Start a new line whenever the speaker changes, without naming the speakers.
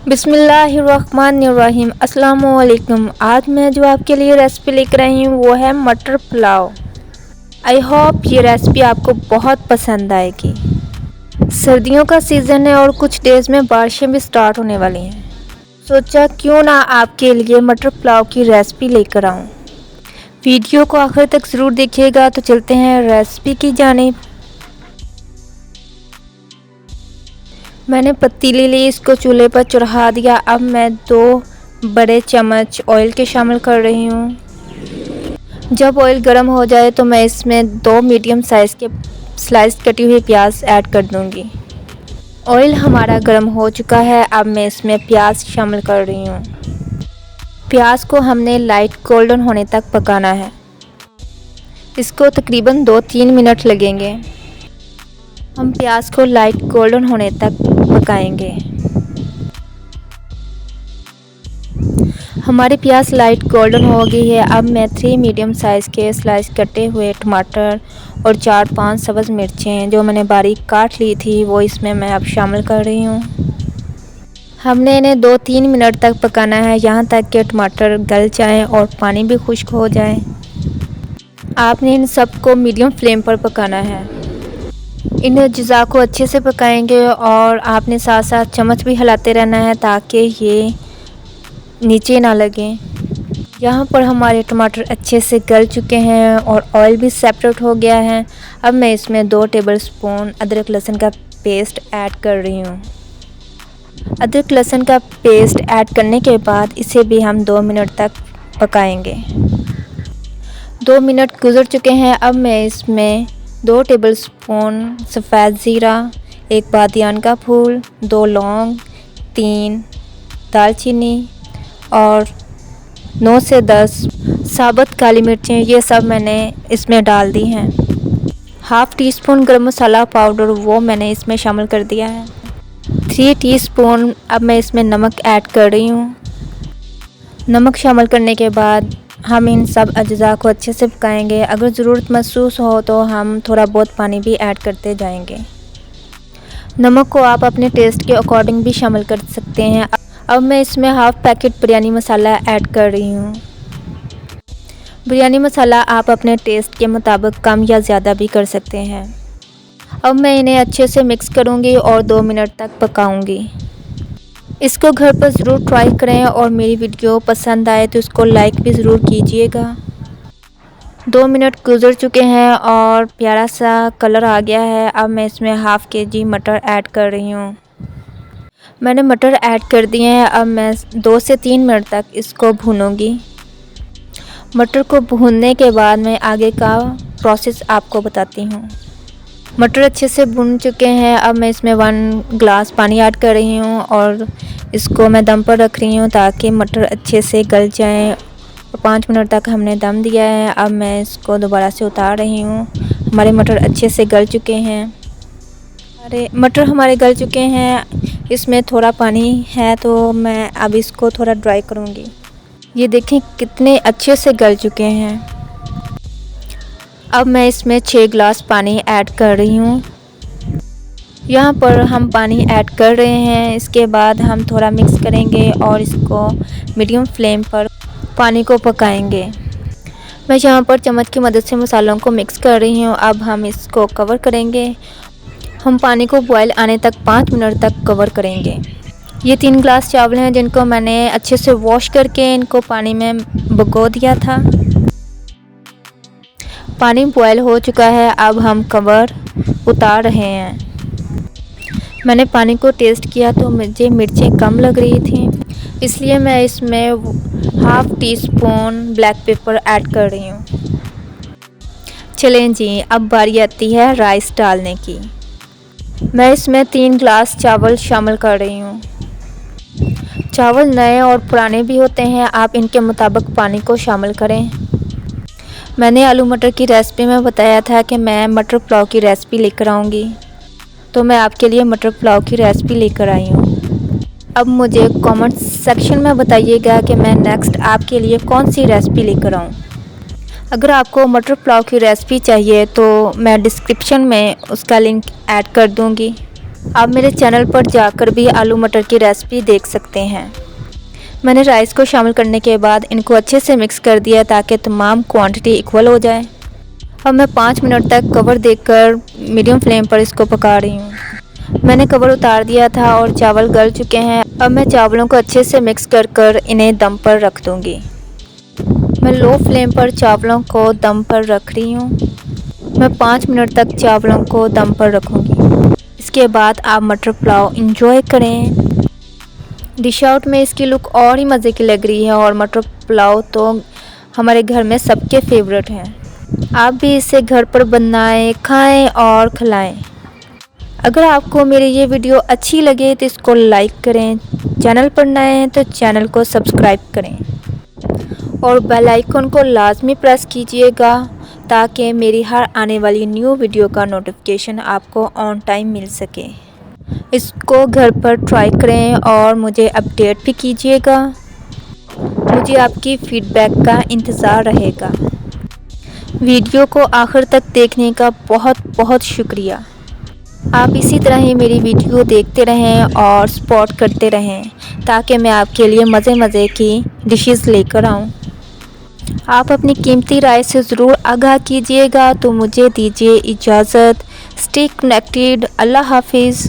बिस्मिल्लाहिर्रहमानिर्रहीम। अस्सलामुअलैकुम। आज मैं जो आपके लिए रेसिपी लेकर आई हूँ वो है मटर पुलाव। आई होप ये रेसिपी आपको बहुत पसंद आएगी। सर्दियों का सीज़न है और कुछ डेज़ में बारिशें भी स्टार्ट होने वाली हैं। सोचा क्यों ना आपके लिए मटर पुलाव की रेसिपी लेकर आऊँ। वीडियो को आखिर तक ज़रूर देखिएगा। तो चलते हैं रेसिपी की जानिब। मैंने पतीली ली, इसको चूल्हे पर चढ़ा दिया। अब मैं 2 बड़े चम्मच ऑयल के शामिल कर रही हूँ। जब ऑयल गर्म हो जाए तो मैं इसमें 2 मीडियम साइज़ के स्लाइस कटी हुई प्याज ऐड कर दूँगी। ऑयल हमारा गर्म हो चुका है। अब मैं इसमें प्याज शामिल कर रही हूँ। प्याज को हमने लाइट गोल्डन होने तक पकाना है। इसको तकरीबन 2-3 मिनट लगेंगे। हम प्याज को लाइट गोल्डन होने तक पकाएंगे। हमारी प्याज लाइट गोल्डन हो गई है। अब मैं 3 मीडियम साइज़ के स्लाइस कटे हुए टमाटर और 4-5 सब्ज़ मिर्चें जो मैंने बारीक काट ली थी वो इसमें मैं अब शामिल कर रही हूँ। हमने इन्हें 2-3 मिनट तक पकाना है, यहाँ तक कि टमाटर गल जाएं और पानी भी खुश्क हो जाए। आपने इन सबको मीडियम फ्लेम पर पकाना है। इन अज्जा को अच्छे से पकाएंगे और आपने साथ साथ चम्मच भी हिलाते रहना है ताकि ये नीचे ना लगें। यहाँ पर हमारे टमाटर अच्छे से गल चुके हैं और ऑयल भी सेपरेट हो गया है। अब मैं इसमें 2 टेबलस्पून अदरक लहसुन का पेस्ट ऐड कर रही हूँ। अदरक लहसुन का पेस्ट ऐड करने के बाद इसे भी हम 2 मिनट तक पकाएंगे। 2 मिनट गुजर चुके हैं। अब मैं इसमें 2 टेबलस्पून सफ़ेद ज़ीरा, 1 बादियान का फूल, 2 लौंग, 3 दालचीनी और 9 से 10 साबुत काली मिर्चें, ये सब मैंने इसमें डाल दी हैं। हाफ़ टी स्पून गरम मसाला पाउडर वो मैंने इसमें शामिल कर दिया है। 3 टीस्पून अब मैं इसमें नमक ऐड कर रही हूँ। नमक शामिल करने के बाद हम इन सब अज्जा को अच्छे से पकाएंगे। अगर ज़रूरत महसूस हो तो हम थोड़ा बहुत पानी भी ऐड करते जाएंगे। नमक को आप अपने टेस्ट के अकॉर्डिंग भी शामिल कर सकते हैं। अब मैं इसमें हाफ़ पैकेट बिरयानी मसाला ऐड कर रही हूँ। बिरयानी मसाला आप अपने टेस्ट के मुताबिक कम या ज़्यादा भी कर सकते हैं। अब मैं इन्हें अच्छे से मिक्स करूँगी और 2 मिनट तक पकाऊँगी। इसको घर पर ज़रूर ट्राई करें और मेरी वीडियो पसंद आए तो इसको लाइक भी ज़रूर कीजिएगा। 2 मिनट गुजर चुके हैं और प्यारा सा कलर आ गया है। अब मैं इसमें हाफ़ केजी मटर ऐड कर रही हूँ। मैंने मटर ऐड कर दिए हैं। अब मैं 2 से 3 मिनट तक इसको भूनूंगी। मटर को भूनने के बाद मैं आगे का प्रोसेस आपको बताती हूँ। मटर अच्छे से भुन चुके हैं। अब मैं इसमें 1 गिलास पानी ऐड कर रही हूँ और इसको मैं दम पर रख रही हूँ ताकि मटर अच्छे से गल जाएं। और 5 मिनट तक हमने दम दिया है। अब मैं इसको दोबारा से उतार रही हूँ। हमारे मटर अच्छे से गल चुके हैं। हमारे गल चुके हैं। इसमें थोड़ा पानी है तो मैं अब इसको थोड़ा ड्राई करूँगी। ये देखें कितने अच्छे से गल चुके हैं। अब मैं इसमें 6 गिलास पानी ऐड कर रही हूँ। यहाँ पर हम पानी ऐड कर रहे हैं। इसके बाद हम थोड़ा मिक्स करेंगे और इसको मीडियम फ्लेम पर पानी को पकाएंगे। मैं यहाँ पर चम्मच की मदद से मसालों को मिक्स कर रही हूँ। अब हम इसको कवर करेंगे। हम पानी को बॉयल आने तक 5 मिनट तक कवर करेंगे। ये 3 गिलास चावल हैं जिनको मैंने अच्छे से वॉश करके इनको पानी में भिगो दिया था। पानी बॉयल हो चुका है। अब हम कवर उतार रहे हैं। मैंने पानी को टेस्ट किया तो मुझे मिर्चें कम लग रही थी, इसलिए मैं इसमें half tea spoon black pepper add कर रही हूँ। चलें जी, अब बारी आती है राइस डालने की। मैं इसमें 3 गिलास चावल शामिल कर रही हूँ। चावल नए और पुराने भी होते हैं, आप इनके मुताबिक पानी को शामिल करें। मैंने आलू मटर की रेसिपी में बताया था कि मैं मटर पुलाव की रेसिपी लेकर आऊँगी, तो मैं आपके लिए मटर पुलाव की रेसिपी लेकर आई हूँ। अब मुझे कमेंट सेक्शन में बताइएगा कि मैं नेक्स्ट आपके लिए कौन सी रेसिपी लेकर आऊँ। अगर आपको मटर पुलाव की रेसिपी चाहिए तो मैं डिस्क्रिप्शन में उसका लिंक ऐड कर दूँगी। आप मेरे चैनल पर जाकर भी आलू मटर की रेसिपी देख सकते हैं। मैंने राइस को शामिल करने के बाद इनको अच्छे से मिक्स कर दिया ताकि तमाम क्वांटिटी इक्वल हो जाए। अब मैं 5 मिनट तक कवर देकर मीडियम फ्लेम पर इसको पका रही हूँ। मैंने कवर उतार दिया था और चावल गल चुके हैं। अब मैं चावलों को अच्छे से मिक्स कर इन्हें दम पर रख दूँगी। मैं लो फ्लेम पर चावलों को दम पर रख रही हूँ। मैं 5 मिनट तक चावलों को दम पर रखूँगी। इसके बाद आप मटर पुलाव इंजॉय करें। डिश आउट में इसकी लुक और ही मज़े की लग रही है और मटर पुलाव तो हमारे घर में सबके फेवरेट हैं। आप भी इसे घर पर बनाएं, खाएं और खिलाएं। अगर आपको मेरी ये वीडियो अच्छी लगे तो इसको लाइक करें। चैनल पर नए हैं तो चैनल को सब्सक्राइब करें और बेल आइकन को लाजमी प्रेस कीजिएगा ताकि मेरी हर आने वाली न्यू वीडियो का नोटिफिकेशन आपको ऑन टाइम मिल सके। इसको घर पर ट्राई करें और मुझे अपडेट भी कीजिएगा। मुझे आपकी फ़ीडबैक का इंतज़ार रहेगा। वीडियो को आखिर तक देखने का बहुत बहुत शुक्रिया। आप इसी तरह ही मेरी वीडियो देखते रहें और सपोर्ट करते रहें ताकि मैं आपके लिए मज़े मज़े की डिशेस लेकर आऊँ। आप अपनी कीमती राय से ज़रूर आगाह कीजिएगा। तो मुझे दीजिए इजाज़त। Stay connected. अल्लाह हाफिज़।